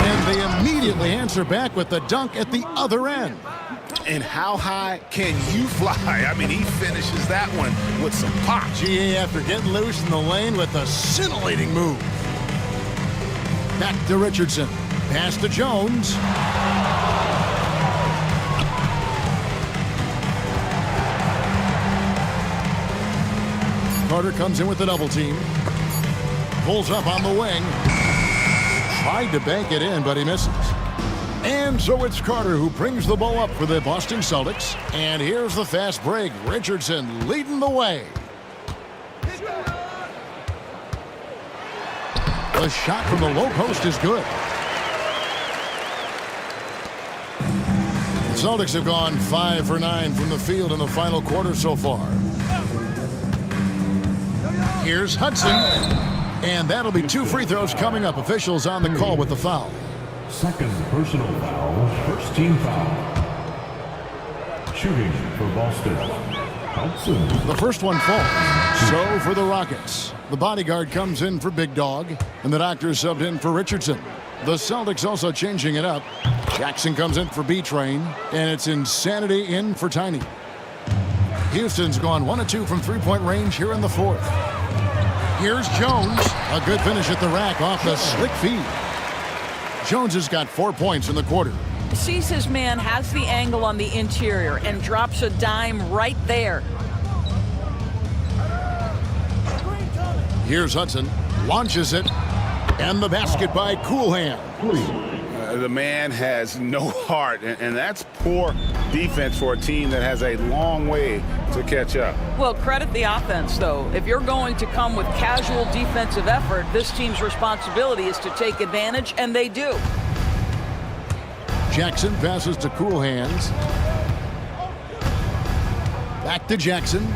And they immediately answer back with the dunk at the other end. And how high can you fly? I mean, he finishes that one with some pop. GA after getting loose in the lane with a scintillating move. Back to Richardson. Pass to Jones. Carter comes in with the double team. Pulls up on the wing. Tried to bank it in, but he misses. And so it's Carter who brings the ball up for the Boston Celtics. And here's the fast break. Richardson leading the way. The shot from the low post is good. The Celtics have gone 5 for 9 from the field in the final quarter so far. Here's Hudson. And that'll be 2 free throws coming up. Officials on the call with the foul. Second personal foul, first team foul. Shooting for Boston, Hudson. The first one falls. So for the Rockets, the bodyguard comes in for Big Dog, and the doctor subbed in for Richardson. The Celtics also changing it up. Jackson comes in for B-Train, and it's Insanity in for Tiny. Houston's gone 1 of 2 from three-point range here in the fourth. Here's Jones. A good finish at the rack off the slick feed. Jones has got 4 points in the quarter. Sees his man, has the angle on the interior, and drops a dime right there. Here's Hudson. Launches it. And the basket by Coolhand. The man has no heart, and that's poor defense for a team that has a long way to catch up. Well, credit the offense, though. If you're going to come with casual defensive effort, this team's responsibility is to take advantage, and they do. Jackson passes to Coolhands. Back to Jackson.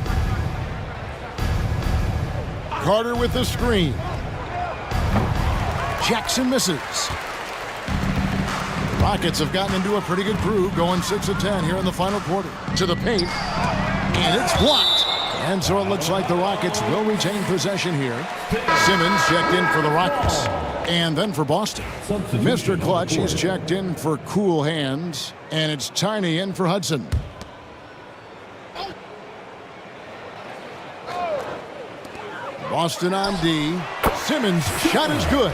Carter with the screen. Jackson misses. Rockets have gotten into a pretty good groove, going 6 of 10 here in the final quarter. To the paint, and it's blocked. And so it looks like the Rockets will retain possession here. Simmons checked in for the Rockets. And then for Boston, Mr. Clutch is checked in for Coolhands, and it's Tiny in for Hudson. Boston on D. Simmons' shot is good.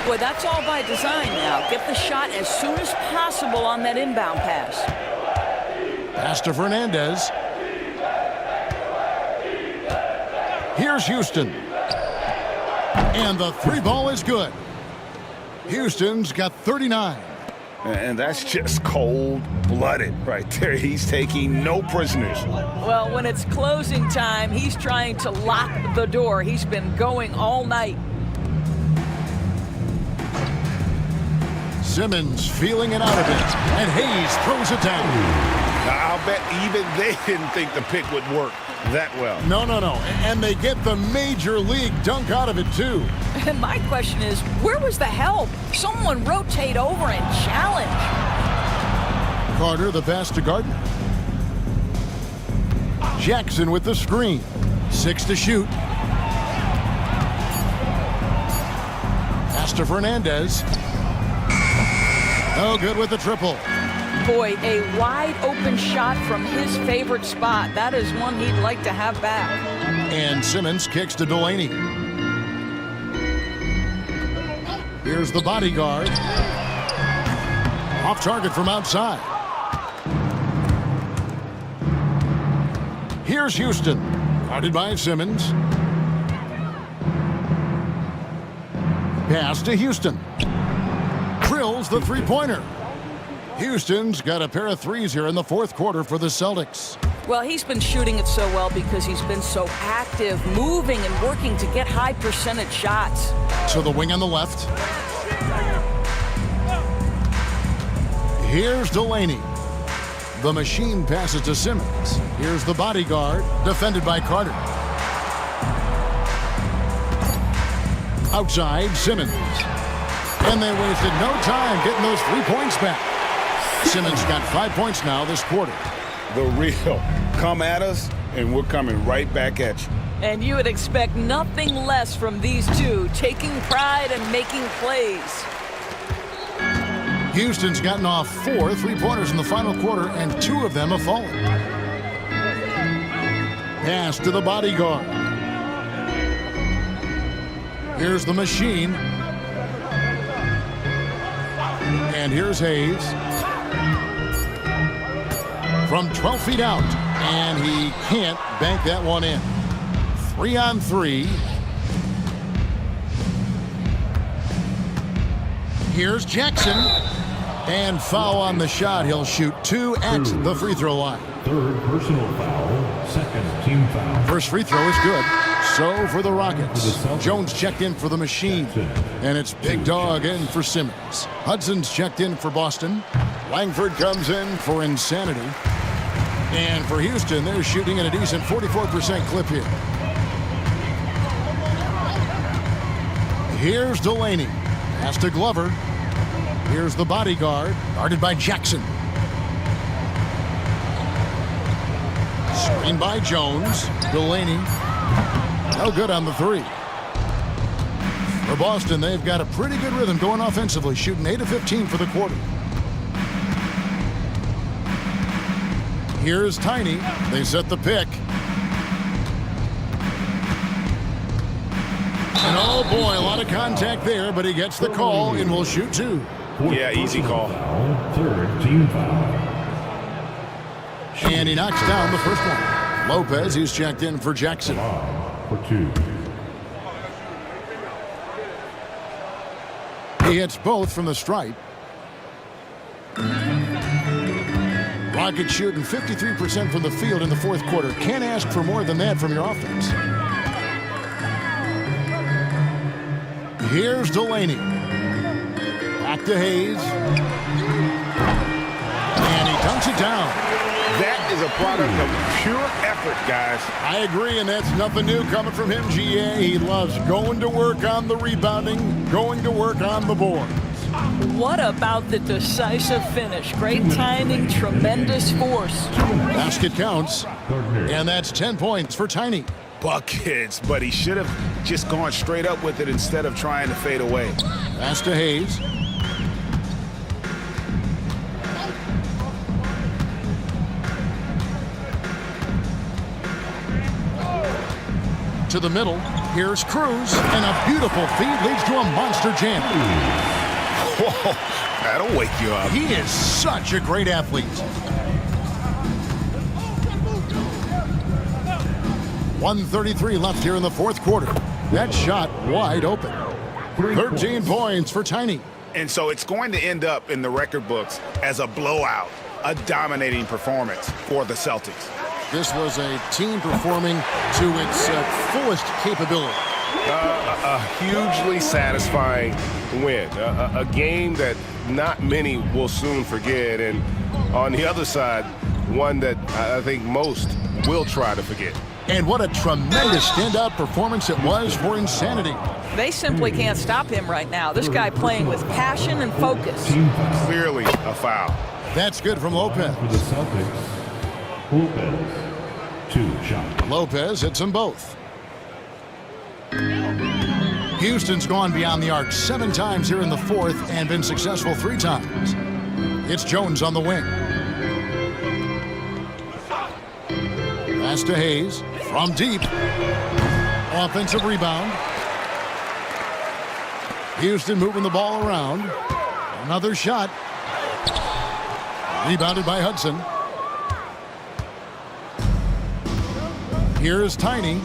Boy, that's all by design now. Get the shot as soon as possible on that inbound pass. Pass to Fernandez. Here's Houston. And the 3 ball is good. Houston's got 39. And that's just cold-blooded right there. He's taking no prisoners. Well, when it's closing time, he's trying to lock the door. He's been going all night. Simmons feeling it out a bit, and Hayes throws it down. Now, I'll bet even they didn't think the pick would work that well. No. And they get the major league dunk out of it, too. And my question is, where was the help? Someone rotate over and challenge. Carter, the pass to Gardner. Jackson with the screen. 6 to shoot. Pass to Fernandez. No good with the triple. Boy, a wide open shot from his favorite spot. That is one he'd like to have back. And Simmons kicks to Delaney. Here's the bodyguard. Off target from outside. Here's Houston. Guarded by Simmons. Pass to Houston. Drills the three-pointer. Houston's got a pair of threes here in the fourth quarter for the Celtics. Well, he's been shooting it so well because he's been so active, moving and working to get high percentage shots. To the wing on the left. Here's Delaney. The machine passes to Simmons. Here's the bodyguard, defended by Carter. Outside, Simmons. And they wasted no time getting those 3 points back. Simmons got 5 points now this quarter. The real come at us, and we're coming right back at you. And you would expect nothing less from these two, taking pride and making plays. Houston's gotten off 4 3-pointers in the final quarter, and 2 of them have fallen. Pass to the bodyguard. Here's the machine. And here's Hayes. From 12 feet out, and he can't bank that one in. 3-on-3. Here's Jackson. And foul on the shot. He'll shoot 2 at the free throw line. Third personal foul, second team foul. First free throw is good. So for the Rockets. Jones checked in for the machine. And it's Big Dog in for Simmons. Hudson's checked in for Boston. Langford comes in for insanity. And for Houston, they're shooting at a decent 44% clip here. Here's Delaney. Pass to Glover. Here's the bodyguard, guarded by Jackson. Screen by Jones. Delaney. No good on the 3. For Boston, they've got a pretty good rhythm going offensively, shooting 8 of 15 for the quarter. Here's Tiny. They set the pick. And oh boy, a lot of contact there, but he gets the call and will shoot 2. Yeah, easy call. Third team foul. And he knocks down the first one. Lopez, who's checked in for Jackson. For 2. He hits both from the stripe. Rockets shooting 53% from the field in the fourth quarter. Can't ask for more than that from your offense. Here's Delaney. Back to Hayes. And he dunks it down. That is a product of pure effort, guys. I agree, and that's nothing new coming from him, GA. He loves going to work on the rebounding, going to work on the boards. What about the decisive finish? Great timing, tremendous force. Basket counts, and that's 10 points for Tiny. Buckets, but he should have just gone straight up with it instead of trying to fade away. Pass to Hayes. To the middle. Here's Cruz, and a beautiful feed leads to a monster jam. Whoa, that'll wake you up. He is such a great athlete. 1:33 left here in the fourth quarter. That shot wide open. 13 points for Tiny. And so it's going to end up in the record books as a blowout, a dominating performance for the Celtics. This was a team performing to its fullest capability. A hugely satisfying win. A game that not many will soon forget. And on the other side, one that I think most will try to forget. And what a tremendous standout performance it was for Insanity. They simply can't stop him right now. This guy playing with passion and focus. Clearly a foul. That's good from Lopez. For the Celtics, Lopez. 2 shots. Lopez hits them both. Houston's gone beyond the arc 7 times here in the fourth and been successful 3 times. It's Jones on the wing. Pass to Hayes from deep. Offensive rebound. Houston moving the ball around. Another shot. Rebounded by Hudson. Here's Tiny.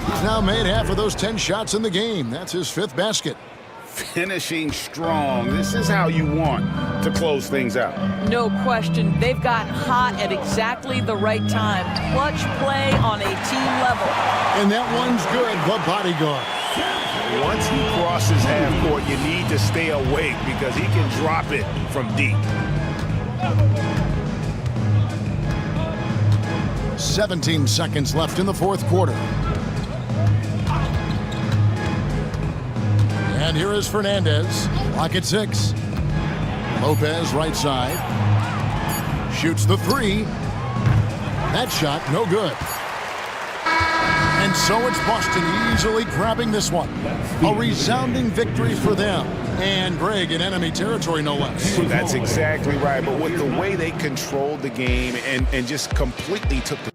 He's now made half of those 10 shots in the game. That's his 5th basket. Finishing strong. This is how you want to close things out. No question. They've gotten hot at exactly the right time. Clutch play on a team level. And that one's good, the bodyguard. Once he crosses half court, you need to stay awake because he can drop it from deep. 17 seconds left in the fourth quarter. And here is Fernandez. Clock at 6. Lopez right side. Shoots the 3. That shot no good. And so it's Boston easily grabbing this one. A resounding victory for them. And Greg in enemy territory, no less. That's exactly right. But with the way they controlled the game and just completely took the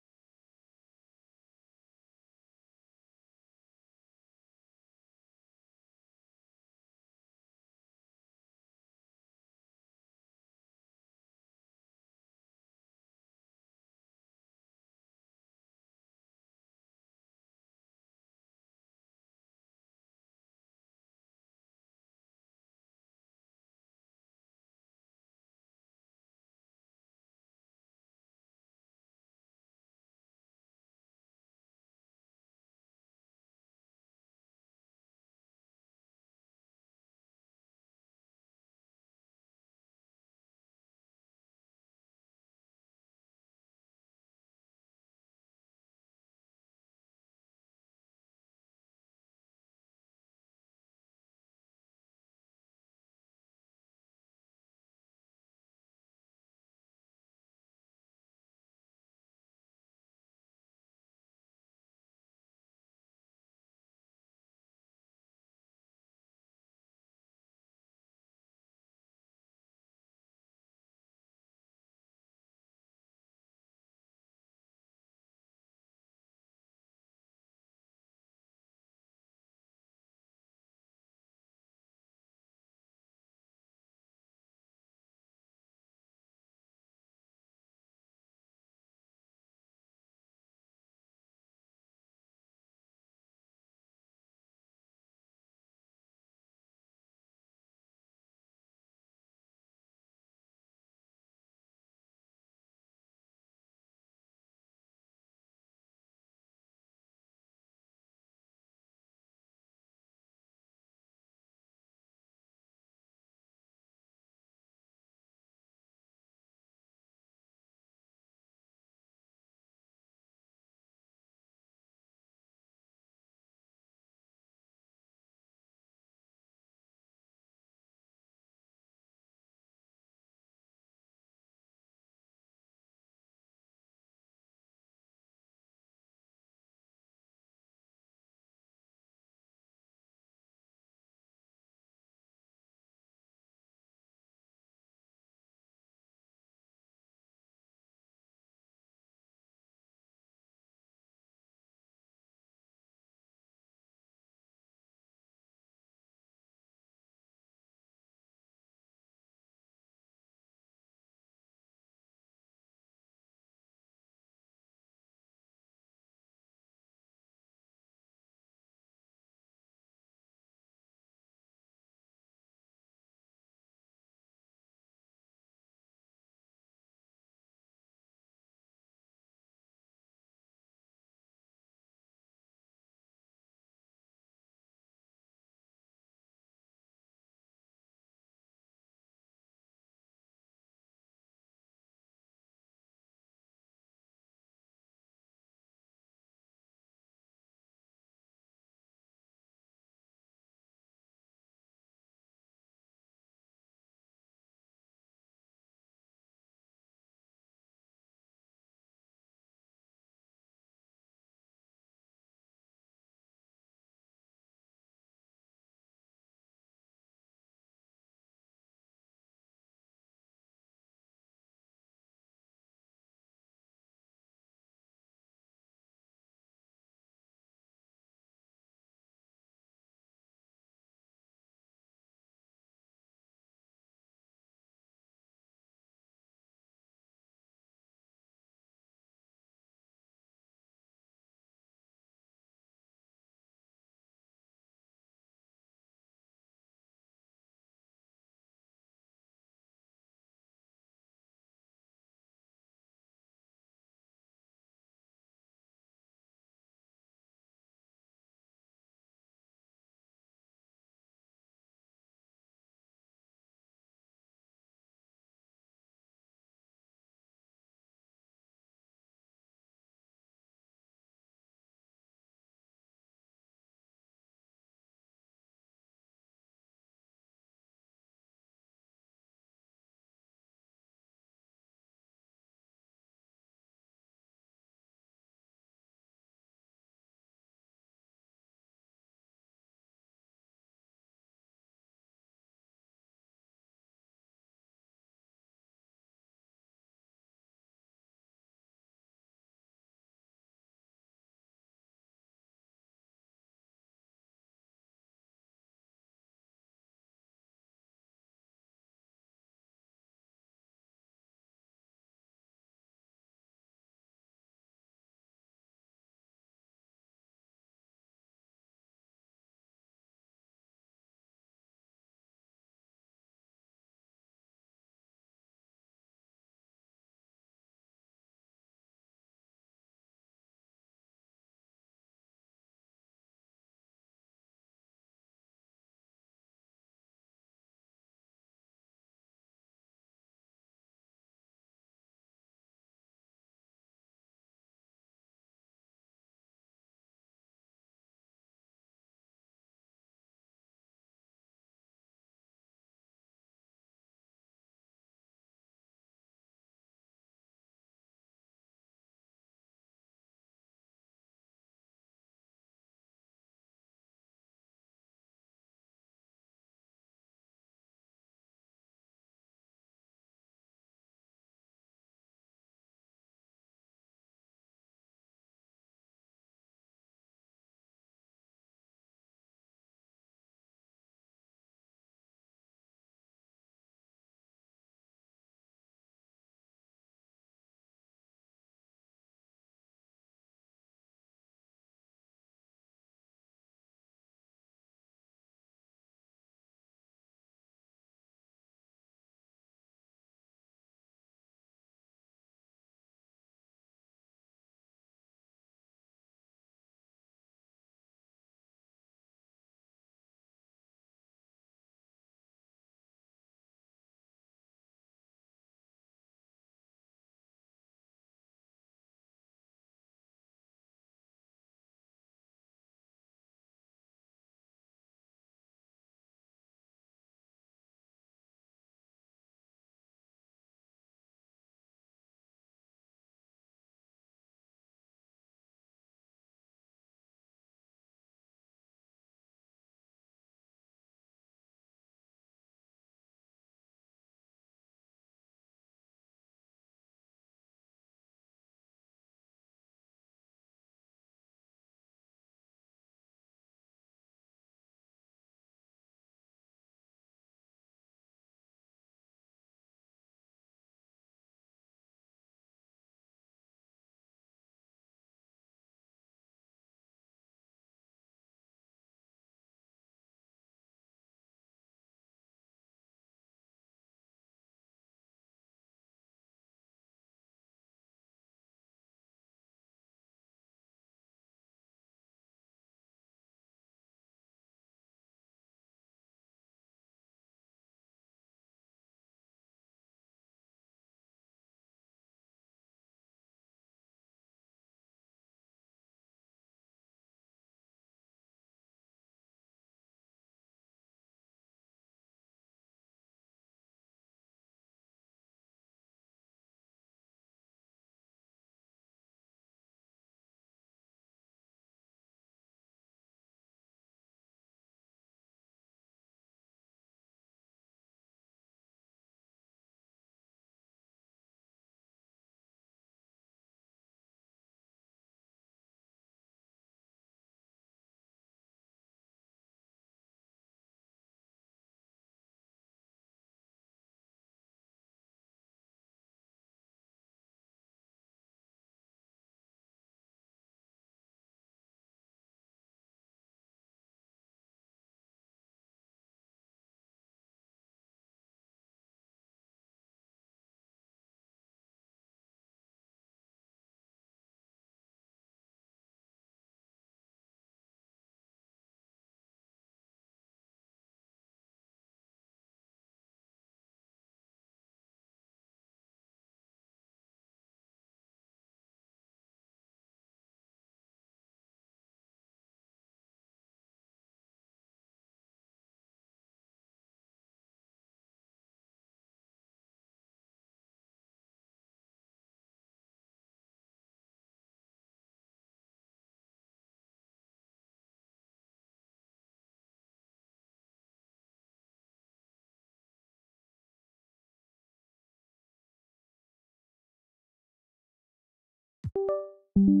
you.